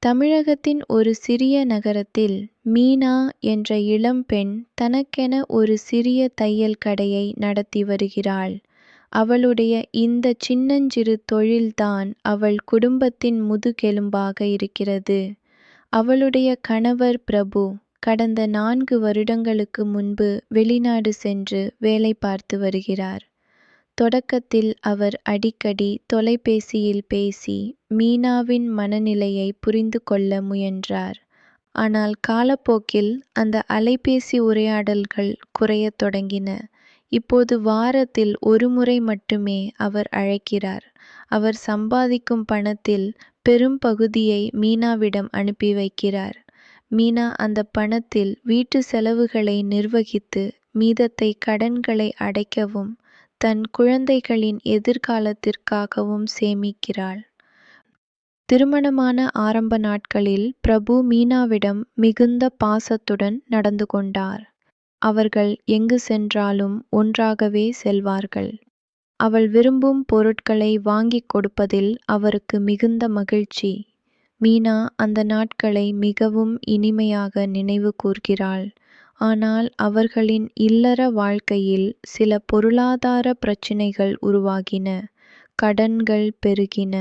தமிழகத்தின் ஒரு சிறிய நகரத்தில் மீனா என்ற இளம்பெண் தனக்கென ஒரு சிறிய தையல் கடையை நடத்தி வருகிறாள். அவளுடைய இந்த சின்னஞ்சிறு தொழில்தான் அவள் குடும்பத்தின் முதுகெலும்பாக இருக்கிறது. அவளுடைய கணவர் பிரபு கடந்த 4 வருடங்களுக்கு முன்பு வெளிநாடு சென்று வேலை பார்த்து வருகிறார். தொடக்கத்தில் அவர் அடிக்கடி தொலைபேசியில் பேசி மீனாவின் மனநிலையை புரிந்து கொள்ள முயன்றார். ஆனால் காலப்போக்கில் அந்த அலைபேசி உரையாடல்கள் குறையத் தொடங்கின. இப்போது வாரத்தில் ஒரு முறை மட்டுமே அவர் அழைக்கிறார். அவர் சம்பாதிக்கும் பணத்தில் பெரும் பகுதியை மீனாவிடம் அனுப்பி வைக்கிறார். மீனா அந்த பணத்தில் வீட்டு செலவுகளை நிர்வகித்து மீதத்தை கடன்களை அடைக்கவும் தன் குழந்தைகளின் எதிர்காலத்திற்காகவும் சேமிக்கிறாள். திருமணமான ஆரம்ப நாட்களில் பிரபு மீனாவிடம் மிகுந்த பாசத்துடன் நடந்து கொண்டார். அவர்கள் எங்கு சென்றாலும் ஒன்றாகவே செல்வார்கள். அவள் விரும்பும் பொருட்களை வாங்கிக் கொடுப்பதில் அவருக்கு மிகுந்த மகிழ்ச்சி. மீனா அந்த நாட்களை மிகவும் இனிமையாக நினைவு கூர்கிறாள். ஆனால் அவர்களின் இல்லற வாழ்க்கையில் சில பொருளாதார பிரச்சினைகள் உருவாகின. கடன்கள் பெருகின.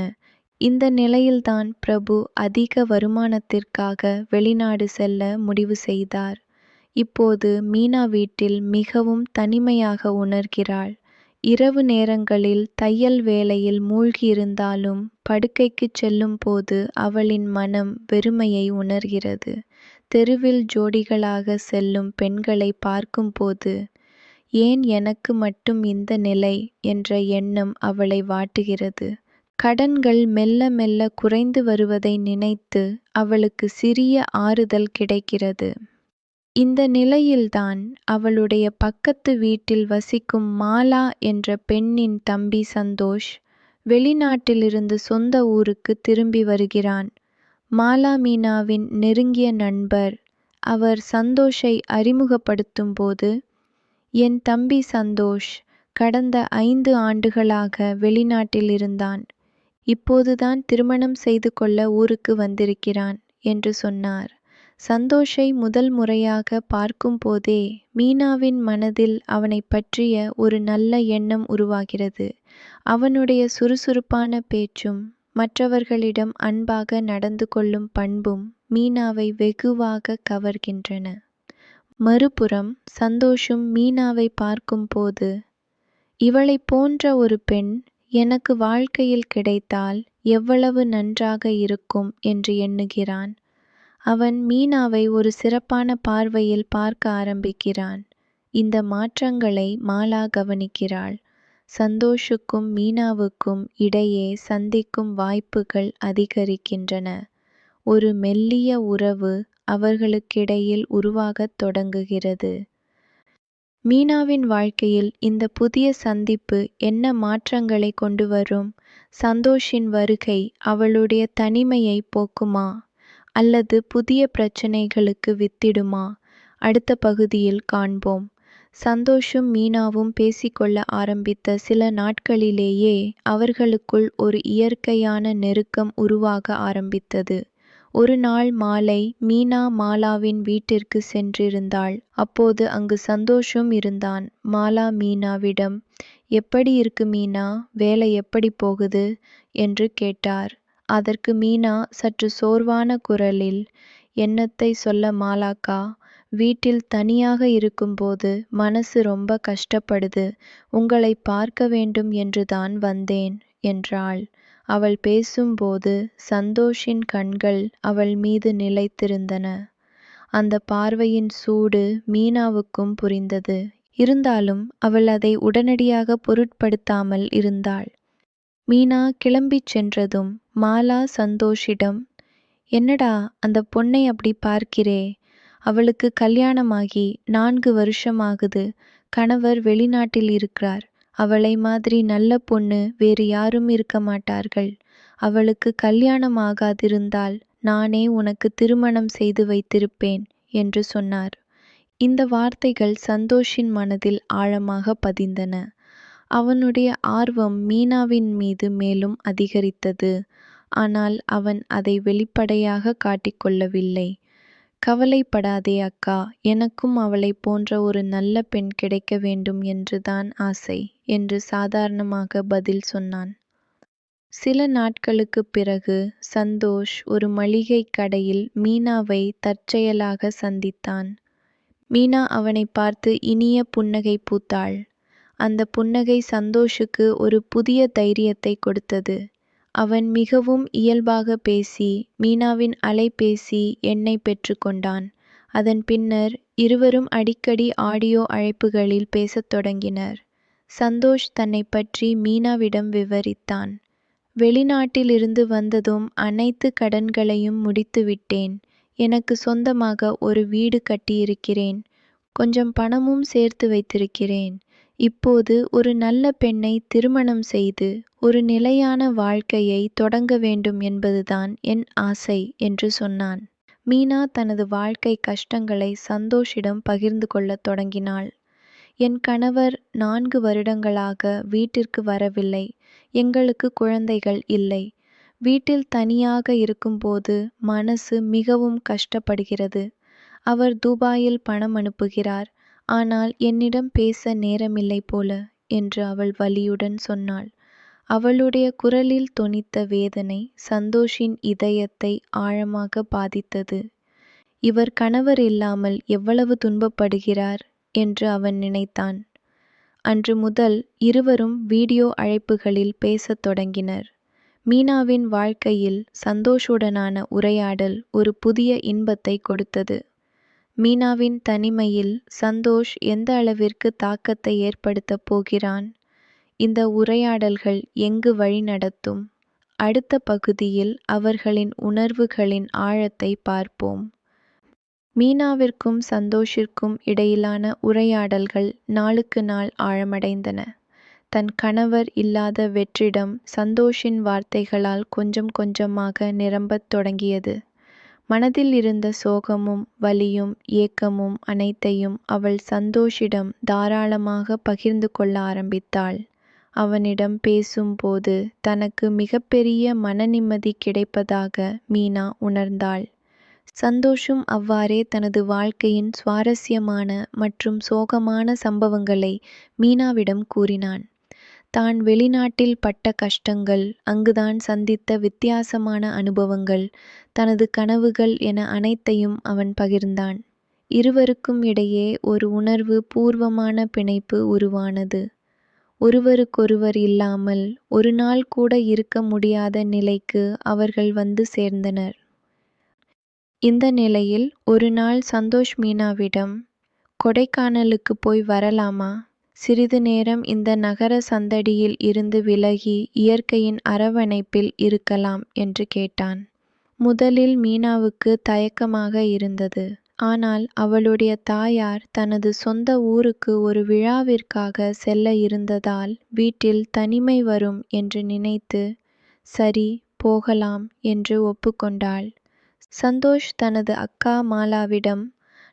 இந்த நிலையில்தான் பிரபு அதிக வருமானத்திற்காக வெளிநாடு செல்ல முடிவு செய்தார். இப்போது மீனா வீட்டில் மிகவும் தனிமையாக உணர்கிறாள். இரவு நேரங்களில் தையல் வேலையில் மூழ்கியிருந்தாலும் படுக்கைக்குச் செல்லும் போது அவளின் மனம் வெறுமையை உணர்கிறது. தெருவில் ஜோடிகளாக செல்லும் பெண்களை பார்க்கும்போது ஏன் எனக்கு மட்டும் இந்த நிலை என்ற எண்ணம் அவளை வாட்டுகிறது. கடன்கள் மெல்ல மெல்ல குறைந்து வருவதை நினைத்து அவளுக்கு சிறிய ஆறுதல் கிடைக்கிறது. இந்த நிலையில்தான் அவளுடைய பக்கத்து வீட்டில் வசிக்கும் மாலா என்ற பெண்ணின் தம்பி சந்தோஷ் வெளிநாட்டிலிருந்து சொந்த ஊருக்கு திரும்பி வருகிறான். மாலா மீனாவின் நெருங்கிய நண்பர். அவர் சந்தோஷை அறிமுகப்படுத்தும்போது, என் தம்பி சந்தோஷ் கடந்த 5 ஆண்டுகளாக வெளிநாட்டில் இருந்தான். இப்போதுதான் திருமணம் செய்து கொள்ள ஊருக்கு வந்திருக்கிறான் என்று சொன்னார். சந்தோஷை முதல் முறையாக பார்க்கும்போதே மீனாவின் மனதில் அவனை பற்றிய ஒரு நல்ல எண்ணம் உருவாகிறது. அவனுடைய சுறுசுறுப்பான பேச்சும் மற்றவர்களிடம் அன்பாக நடந்து கொள்ளும் பண்பும் மீனாவை வெகுவாக கவர்கின்றன. மறுபுறம் சந்தோஷும் மீனாவை பார்க்கும்போது, இவளைப் போன்ற ஒரு பெண் எனக்கு வாழ்க்கையில் கிடைத்தால் எவ்வளவு நன்றாக இருக்கும் என்று எண்ணுகிறான். அவன் மீனாவை ஒரு சிறப்பான பார்வையில் பார்க்க ஆரம்பிக்கிறான். இந்த மாற்றங்களை மாலா கவனிக்கிறாள். சந்தோஷுக்கும் மீனாவுக்கும் இடையே சந்திக்கும் வாய்ப்புகள் அதிகரிக்கின்றன. ஒரு மெல்லிய உறவு அவர்களுக்கிடையில் உருவாகத் தொடங்குகிறது. மீனாவின் வாழ்க்கையில் இந்த புதிய சந்திப்பு என்ன மாற்றங்களை கொண்டு வரும்? சந்தோஷின் வருகை அவளுடைய தனிமையை போக்குமா? அல்லது புதிய பிரச்சனைகளுக்கு வித்திடுமா? அடுத்த பகுதியில் காண்போம். சந்தோஷும் மீனாவும் பேசிக்கொள்ள ஆரம்பித்த சில நாட்களிலேயே அவர்களுக்குள் ஒரு இயற்கையான நெருக்கம் உருவாக ஆரம்பித்தது. ஒரு நாள் மாலை மீனா மாலாவின் வீட்டிற்கு சென்றிருந்தாள். அப்போது அங்கு சந்தோஷும் இருந்தான். மாலா மீனாவிடம், எப்படி இருக்கு மீனா, வேலை எப்படி போகுது என்று கேட்டார். அதற்கு மீனா சற்று சோர்வான குரலில், என்னத்தை சொல்ல மாலாக்கா, வீட்டில் தனியாக இருக்கும்போது மனசு ரொம்ப கஷ்டப்படுது. உங்களை பார்க்க வேண்டும் என்றுதான் வந்தேன் என்றாள். அவள் பேசும்போது சந்தோஷின் கண்கள் அவள் மீது நிலைத்திருந்தன. அந்த பார்வையின் சூடு மீனாவுக்கும் புரிந்தது. இருந்தாலும் அவள் அதை உடனடியாக பொருட்படுத்தாமல் இருந்தாள். மீனா கிளம்பிச் சென்றதும் மாலா சந்தோஷிடம், என்னடா அந்த பொண்ணை அப்படி பார்க்கிறே, அவளுக்கு கல்யாணமாகி 4 வருஷமாகுது. கணவர் வெளிநாட்டில் இருக்கிறார். அவளை மாதிரி நல்ல பொண்ணு வேறு யாரும் இருக்க மாட்டார்கள். அவளுக்கு கல்யாணம் ஆகாதிருந்தால் நானே உனக்கு திருமணம் செய்து வைத்திருப்பேன் என்று சொன்னார். இந்த வார்த்தைகள் சந்தோஷின் மனதில் ஆழமாக பதிந்தன. அவனுடைய ஆர்வம் மீனாவின் மீது மேலும் அதிகரித்தது. ஆனால் அவன் அதை வெளிப்படையாக காட்டிக்கொள்ளவில்லை. கவலைப்படாதே அக்கா, எனக்கும் அவளைப் போன்ற ஒரு நல்ல பெண் கிடைக்க வேண்டும் என்றுதான் ஆசை என்று சாதாரணமாக பதில் சொன்னான். சில நாட்களுக்குப் பிறகு சந்தோஷ் ஒரு மளிகைக் கடையில் மீனாவை தற்செயலாக சந்தித்தான். மீனா அவனைப் பார்த்து இனிய புன்னகை பூத்தாள். அந்த புன்னகை சந்தோஷுக்கு ஒரு புதிய தைரியத்தை கொடுத்தது. அவன் மிகவும் இயல்பாக பேசி மீனாவின் அலைபேசி எண்ணை பெற்றுக்கொண்டான். அதன் பின்னர் இருவரும் அடிக்கடி ஆடியோ அழைப்புகளில் பேசத் தொடங்கினர். சந்தோஷ் தன்னைப் பற்றி மீனாவிடம் விவரித்தான். வெளிநாட்டிலிருந்து வந்ததும் அனைத்து கடன்களையும் முடித்துவிட்டேன். எனக்கு சொந்தமாக ஒரு வீடு கட்டியிருக்கிறேன். கொஞ்சம் பணமும் சேர்த்து வைத்திருக்கிறேன். இப்போது ஒரு நல்ல பெண்ணை திருமணம் செய்து ஒரு நிலையான வாழ்க்கையை தொடங்க வேண்டும் என்பதுதான் என் ஆசை என்று சொன்னான். மீனா தனது வாழ்க்கை கஷ்டங்களை சந்தோஷிடம் பகிர்ந்து கொள்ளத் தொடங்கினாள். என் கணவர் 4 வருடங்களாக வீட்டிற்கு வரவில்லை. எங்களுக்கு குழந்தைகள் இல்லை. வீட்டில் தனியாக இருக்கும்போது மனசு மிகவும் கஷ்டப்படுகிறது. அவர் துபாயில் பணம் அனுப்புகிறார். ஆனால் என்னிடம் பேச நேரமில்லை போல என்று அவள் வலியுடன் சொன்னாள். அவளுடைய குரலில் தொனித்த வேதனை சந்தோஷின் இதயத்தை ஆழமாக பாதித்தது. இவர் கணவர் இல்லாமல் எவ்வளவு துன்பப்படுகிறார் என்று அவன் நினைத்தான். அன்று முதல் இருவரும் வீடியோ அழைப்புகளில் பேசத் தொடங்கினர். மீனாவின் வாழ்க்கையில் சந்தோஷுடனான உரையாடல் ஒரு புதிய இன்பத்தை கொடுத்தது. மீனாவின் தனிமையில் சந்தோஷ் எந்த அளவிற்கு தாக்கத்தை ஏற்படுத்தப் போகிறான்? இந்த உரையாடல்கள் எங்கு வழிநடத்தும்? அடுத்த பகுதியில் அவர்களின் உணர்வுகளின் ஆழத்தை பார்ப்போம். மீனாவிற்கும் சந்தோஷிற்கும் இடையிலான உரையாடல்கள் நாளுக்கு நாள் ஆழமடைந்தன. தன் கணவர் இல்லாத வெற்றிடம் சந்தோஷின் வார்த்தைகளால் கொஞ்சம் கொஞ்சமாக நிரம்பத் தொடங்கியது. மனதில் இருந்த சோகமும் வலியும் ஏக்கமும் அனைத்தையும் அவள் சந்தோஷிடம் தாராளமாக பகிர்ந்து கொள்ள ஆரம்பித்தாள். அவனிடம் பேசும்போது தனக்கு மிகப்பெரிய மனநிம்மதி கிடைப்பதாக மீனா உணர்ந்தாள். சந்தோஷும் அவ்வாறே தனது வாழ்க்கையின் சுவாரஸ்யமான மற்றும் சோகமான சம்பவங்களை மீனாவிடம் கூறினான். தான் வெளிநாட்டில் பட்ட கஷ்டங்கள், அங்குதான் சந்தித்த வித்தியாசமான அனுபவங்கள், தனது கனவுகள் என அனைத்தையும் அவன் பகிர்ந்தான். இருவருக்கும் இடையே ஒரு உணர்வு பூர்வமான பிணைப்பு உருவானது. ஒருவருக்கொருவர் இல்லாமல் ஒரு நாள் கூட இருக்க முடியாத நிலைக்கு அவர்கள் வந்து சேர்ந்தனர். இந்த நிலையில் ஒரு நாள் சந்தோஷ் மீனாவிடம், கொடைக்கானலுக்கு போய் வரலாமா? சிறிது நேரம் இந்த நகர சந்தடியில் இருந்து விலகி இயற்கையின் அரவணைப்பில் இருக்கலாம் என்று கேட்டான். முதலில் மீனாவுக்கு தயக்கமாக இருந்தது. ஆனால் அவளுடைய தாயார் தனது சொந்த ஊருக்கு ஒரு விழாவிற்காக செல்ல இருந்ததால் வீட்டில் தனிமை வரும் என்று நினைத்து சரி போகலாம் என்று ஒப்புக்கொண்டாள். சந்தோஷ் தனது அக்கா மாலாவிடம்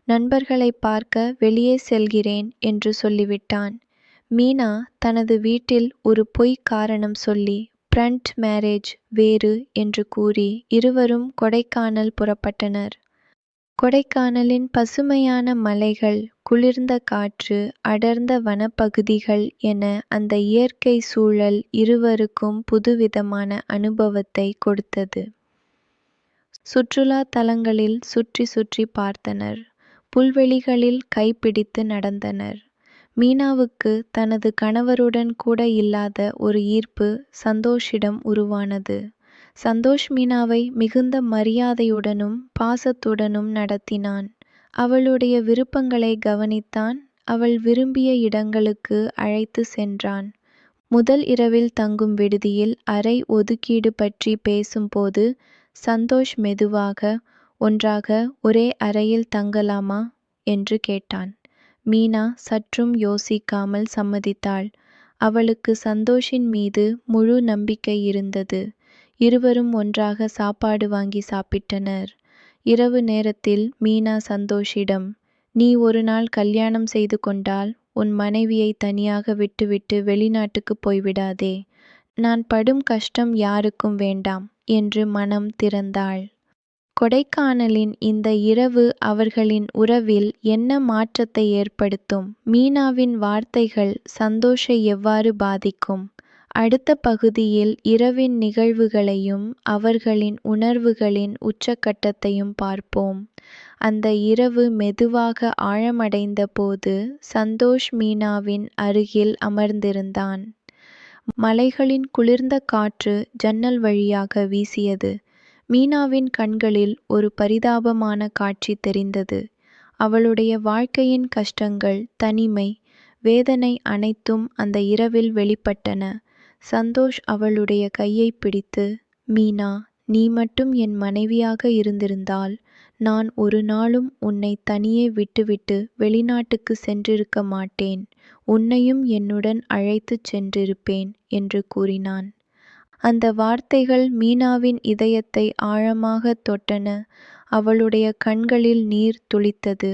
நண்பர்களை பார்க்க வெளியே செல்கிறேன் என்று சொல்லிவிட்டான். மீனா தனது வீட்டில் ஒரு பொய் காரணம் சொல்லி பிரண்ட் மேரேஜ் வேறு என்று கூறி இருவரும் கொடைக்கானல் புறப்பட்டனர். கொடைக்கானலின் பசுமையான மலைகள், குளிர்ந்த காற்று, அடர்ந்த வனப்பகுதிகள் என அந்த இயற்கை சூழல் இருவருக்கும் புதுவிதமான அனுபவத்தை கொடுத்தது. சுற்றுலா தலங்களில் சுற்றி சுற்றி பார்த்தனர். புல்வெளிகளில் கைப்பிடித்து நடந்தனர். மீனாவுக்கு தனது கணவருடன் கூட இல்லாத ஒரு ஈர்ப்பு சந்தோஷிடம் உருவானது. சந்தோஷ் மீனாவை மிகுந்த மரியாதையுடனும் பாசத்துடனும் நடத்தினான். அவளுடைய விருப்பங்களை கவனித்தான். அவள் விரும்பிய இடங்களுக்கு அழைத்து சென்றான். முதல் இரவில் தங்கும் விடுதியில் அறை ஒதுக்கீடு பற்றி பேசும்போது சந்தோஷ் மெதுவாக, ஒன்றாக ஒரே அறையில் தங்கலாமா என்று கேட்டான். மீனா சற்றும் யோசிக்காமல் சம்மதித்தாள். அவளுக்கு சந்தோஷின் மீது முழு நம்பிக்கை இருந்தது. இருவரும் ஒன்றாக சாப்பாடு வாங்கி சாப்பிட்டனர். இரவு நேரத்தில் மீனா சந்தோஷிடம், நீ ஒரு நாள் கல்யாணம் செய்து கொண்டால் உன் மனைவியை தனியாக விட்டுவிட்டு வெளிநாட்டுக்கு போய்விடாதே. நான் படும் கஷ்டம் யாருக்கும் வேண்டாம். என்று மனம் திறந்தாள். கொடைக்கானலின் இந்த இரவு அவர்களின் உறவில் என்ன மாற்றத்தை ஏற்படுத்தும்? மீனாவின் வார்த்தைகள் சந்தோஷை எவ்வாறு பாதிக்கும்? அடுத்த பகுதியில் இரவின் நிகழ்வுகளையும் அவர்களின் உணர்வுகளின் உச்சக்கட்டத்தையும் பார்ப்போம். அந்த இரவு மெதுவாக ஆழமடைந்த போது சந்தோஷ் மீனாவின் அருகில் அமர்ந்திருந்தான். மலைகளின் குளிர்ந்த காற்று ஜன்னல் வழியாக வீசியது. மீனாவின் கண்களில் ஒரு பரிதாபமான காட்சி தெரிந்தது. அவளுடைய வாழ்க்கையின் கஷ்டங்கள், தனிமை, வேதனை அனைத்தும் அந்த இரவில் வெளிப்பட்டன. சந்தோஷ் அவளுடைய கையை பிடித்து, மீனா, நீ மட்டும் என் மனைவியாக இருந்திருந்தால் நான் ஒரு நாளும் உன்னை தனியே விட்டுவிட்டு வெளிநாட்டுக்கு சென்றிருக்க மாட்டேன். உன்னையும் என்னுடன் அழைத்துச் சென்றிருப்பேன் என்று கூறினான். அந்த வார்த்தைகள் மீனாவின் இதயத்தை ஆழமாக தொட்டன. அவளுடைய கண்களில் நீர் துளித்தது.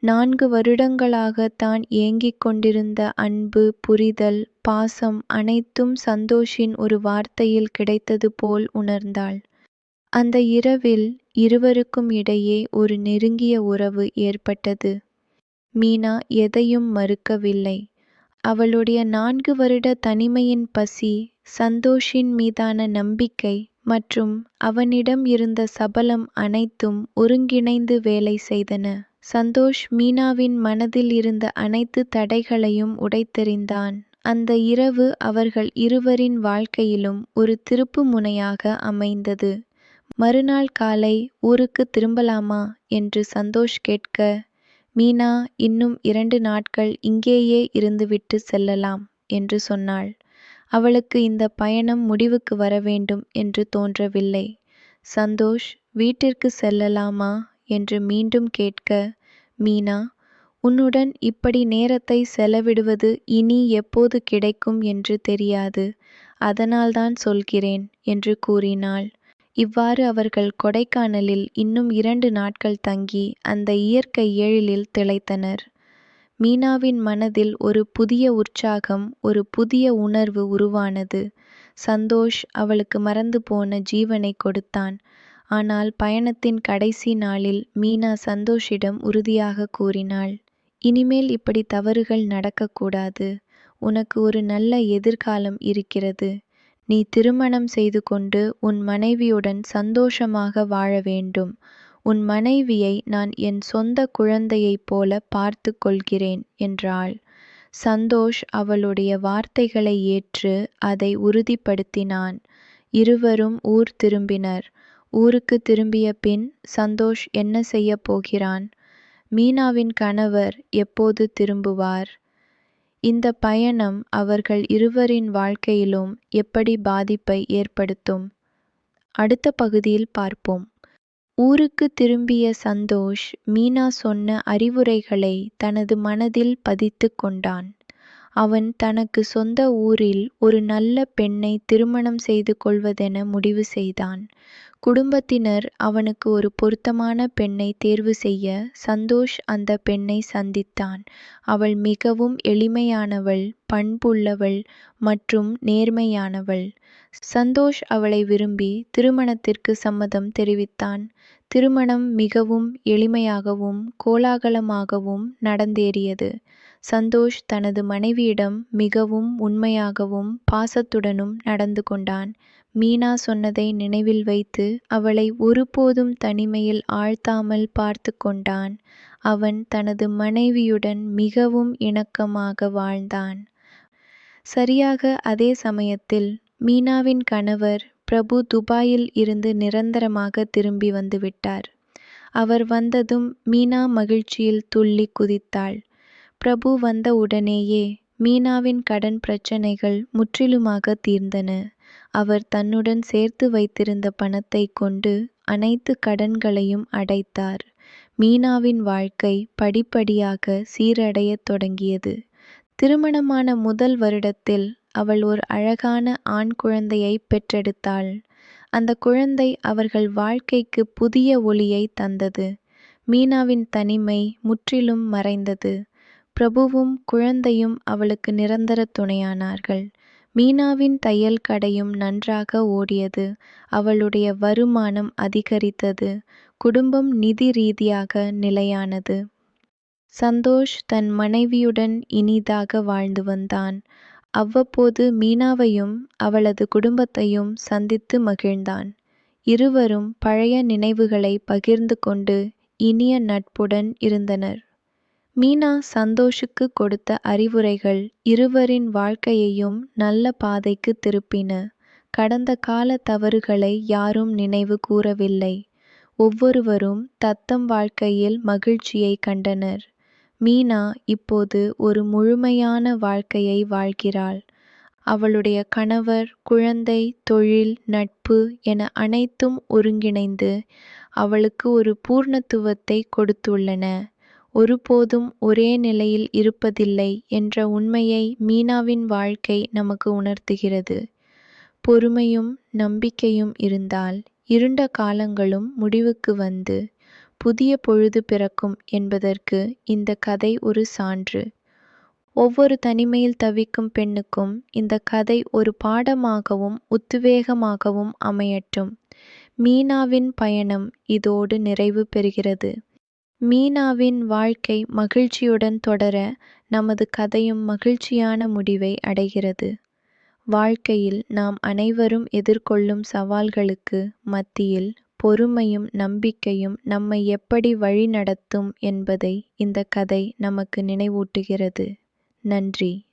4 வருடங்களாக தான் ஏங்கிக் கொண்டிருந்த அன்பு, புரிதல், பாசம் அனைத்தும் சந்தோஷின் ஒரு வார்த்தையில் கிடைத்தது போல் உணர்ந்தாள். அந்த இரவில் இருவருக்கும் இடையே ஒரு நெருங்கிய உறவு ஏற்பட்டது. மீனா எதையும் மறுக்கவில்லை. அவளுடைய 4 வருட தனிமையின் பசி, சந்தோஷின் மீதான நம்பிக்கை மற்றும் அவனிடம் இருந்த சபலம் அனைத்தும் ஒருங்கிணைந்து வேலை செய்தன. சந்தோஷ் மீனாவின் மனதில் இருந்த அனைத்து தடைகளையும் உடைத்தெறிந்தான். அந்த இரவு அவர்கள் இருவரின் வாழ்க்கையிலும் ஒரு திருப்பு முனையாக அமைந்தது. மறுநாள் காலை ஊருக்கு திரும்பலாமா என்று சந்தோஷ் கேட்க, மீனா இன்னும் 2 நாட்கள் இங்கேயே இருந்துவிட்டு செல்லலாம் என்று சொன்னாள். அவளுக்கு இந்த பயணம் முடிவுக்கு வரவேண்டும் என்று தோன்றவில்லை. சந்தோஷ் வீட்டிற்கு செல்லலாமா என்று மீண்டும் கேட்க, மீனா, உன்னுடன் இப்படி நேரத்தை செலவிடுவது இனி எப்போது கிடைக்கும் என்று தெரியாது. அதனால்தான் சொல்கிறேன் என்று கூறினாள். இவ்வாறு அவர்கள் கொடைக்கானலில் இன்னும் 2 நாட்கள் தங்கி அந்த இயற்கை எழிலில் திளைத்தனர். மீனாவின் மனதில் ஒரு புதிய உற்சாகம், ஒரு புதிய உணர்வு உருவானது. சந்தோஷ் அவளுக்கு மறந்து போன ஜீவனை கொடுத்தான். ஆனால் பயணத்தின் கடைசி நாளில் மீனா சந்தோஷிடம் உறுதியாக கூறினாள், இனிமேல் இப்படி தவறுகள் நடக்கக்கூடாது. உனக்கு ஒரு நல்ல எதிர்காலம் இருக்கிறது. நீ திருமணம் செய்து கொண்டு உன் மனைவியுடன் சந்தோஷமாக வாழ வேண்டும். உன் மனைவியை நான் என் சொந்த குழந்தையைப் போல பார்த்து கொள்கிறேன் என்றாள். சந்தோஷ் அவளுடைய வார்த்தைகளை ஏற்று அதை உறுதிப்படுத்தினான். இருவரும் ஊர் திரும்பினர். ஊருக்கு திரும்பிய பின் சந்தோஷ் என்ன செய்யப் போகிறான்? மீனாவின் கணவர் எப்போது திரும்புவார்? இந்த பயணம் அவர்கள் இருவரின் வாழ்க்கையிலும் எப்படி பாதிப்பை ஏற்படுத்தும்? அடுத்த பகுதியில் பார்ப்போம். ஊருக்கு திரும்பிய சந்தோஷ் மீனா சொன்ன அறிவுரைகளை தனது மனதில் பதித்து கொண்டான். அவன் தனக்கு சொந்த ஊரில் ஒரு நல்ல பெண்ணை திருமணம் செய்து கொள்வதென முடிவு செய்தான். குடும்பத்தினர் அவனுக்கு ஒரு பொருத்தமான பெண்ணை தேர்வு செய்ய சந்தோஷ் அந்த பெண்ணை சந்தித்தான். அவள் மிகவும் எளிமையானவள், பண்புள்ளவள் மற்றும் நேர்மையானவள். சந்தோஷ் அவளை விரும்பி திருமணத்திற்கு சம்மதம் தெரிவித்தான். திருமணம் மிகவும் எளிமையாகவும் கோலாகலமாகவும் நடந்தேறியது. சந்தோஷ் தனது மனைவியிடம் மிகவும் உண்மையாகவும் பாசத்துடனும் நடந்து கொண்டான். மீனா சொன்னதை நினைவில் வைத்து அவளை ஒருபோதும் தனிமையில் ஆழ்த்தாமல் பார்த்து கொண்டான். அவன் தனது மனைவியுடன் மிகவும் இணக்கமாக வாழ்ந்தான். சரியாக அதே சமயத்தில் மீனாவின் கணவர் பிரபு துபாயில் இருந்து நிரந்தரமாக திரும்பி வந்துவிட்டார். அவர் வந்ததும் மீனா மகிழ்ச்சியில் துள்ளி குதித்தாள். பிரபு வந்த உடனேயே மீனாவின் கடன் பிரச்சனைகள் முற்றிலுமாக தீர்ந்தன. அவர் தன்னுடன் சேர்த்து வைத்திருந்த பணத்தை கொண்டு அனைத்து கடன்களையும் அடைத்தார். மீனாவின் வாழ்க்கை படிப்படியாக சீரடையத் தொடங்கியது. திருமணமான முதல் வருடத்தில் அவள் ஒரு அழகான ஆண் குழந்தையை பெற்றெடுத்தாள். அந்த குழந்தை அவர்கள் வாழ்க்கைக்கு புதிய ஒளியை தந்தது. மீனாவின் தனிமை முற்றிலும் மறைந்தது. பிரபுவும் குழந்தையும் அவளுக்கு நிரந்தர துணையானார்கள். மீனாவின் தையல் கடையும் நன்றாக ஓடியது. அவளுடைய வருமானம் அதிகரித்தது. குடும்பம் நிதி ரீதியாக நிலையானது. சந்தோஷ் தன் மனைவியுடன் இனிதாக வாழ்ந்து வந்தான். அவ்வப்போது மீனாவையும் அவளது குடும்பத்தையும் சந்தித்து மகிழ்ந்தான். இருவரும் பழைய நினைவுகளை பகிர்ந்து கொண்டு இனிய நட்புடன் இருந்தனர். மீனா சந்தோஷுக்கு கொடுத்த அறிவுரைகள் இருவரின் வாழ்க்கையையும் நல்ல பாதைக்கு திருப்பின. கடந்த கால தவறுகளை யாரும் நினைவு கூறவில்லை. ஒவ்வொருவரும் தத்தம் வாழ்க்கையில் மகிழ்ச்சியை கண்டனர். மீனா இப்போது ஒரு முழுமையான வாழ்க்கையை வாழ்கிறாள். அவளுடைய கணவர், குழந்தை, தொழில், நட்பு என அனைத்தும் ஒருங்கிணைந்து அவளுக்கு ஒரு பூர்ணத்துவத்தை கொடுத்துள்ளன. ஒருபோதும் ஒரே நிலையில் இருப்பதில்லை என்ற உண்மையை மீனாவின் வாழ்க்கை நமக்கு உணர்த்துகிறது. பொறுமையும் நம்பிக்கையும் இருந்தால் இருண்ட காலங்களும் முடிவுக்கு வந்து புதிய பொழுது பிறக்கும் என்பதற்கு இந்த கதை ஒரு சான்று. ஒவ்வொரு தனிமையில் தவிக்கும் பெண்ணுக்கும் இந்த கதை ஒரு பாடமாகவும் உத்வேகமாகவும் அமையட்டும். மீனாவின் பயணம் இதோடு நிறைவு பெறுகிறது. மீனாவின் வாழ்க்கை மகிழ்ச்சியுடன் தொடர நமது கதையும் மகிழ்ச்சியான முடிவை அடைகிறது. வாழ்க்கையில் நாம் அனைவரும் எதிர்கொள்ளும் சவால்களுக்கு மத்தியில் பொறுமையும் நம்பிக்கையும் நம்மை எப்படி வழிநடத்தும் என்பதை இந்த கதை நமக்கு நினைவூட்டுகிறது. நன்றி.